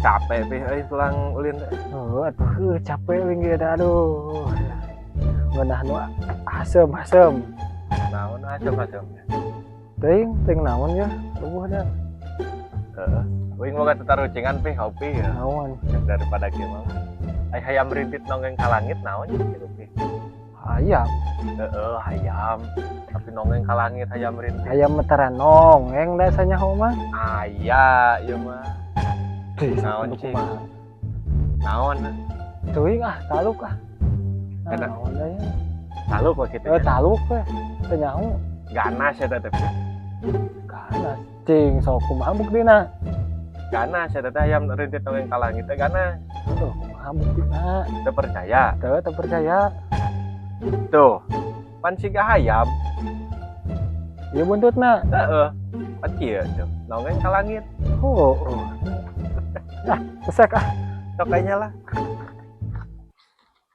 capek pi tulang ulin. Oh, atuh capek we ge da aduh. Ngeunah nu asem-asem. Naon acem-acem. Teuing naon ya? Eueuh da. Heeh. Uing boga tetarucingan pi kopi ya. Naon? Daripada kieu mah. Ai hayam rintit nongeng ka langit naon kitu pi. Ayam. Heeh, hayam. Tapi nongeng ka langit hayam rintit. Ayam meteran nongeng da sanyaho mah. Aya ieu mah. Naon Kudu cing? kumaha? Naon? Teuing taluk ah. Enak. Naon da ya? Taluk we kitu. Taluk we. Teu nyaho. Ganas eta teh. Ganas. Cing sok kumaha buktina? Ganas eta teh hayam rintit nongeng ka langit teh ganas. Tuh, kumaha buktina? Teu percaya. Teu percaya. Tuh. Pan siga hayam. Ieu buntutna. Heeh. Pan kieu tuh. Nongeng ka langit. Oh. Nah, kesek ah. Sok kayaknya lah.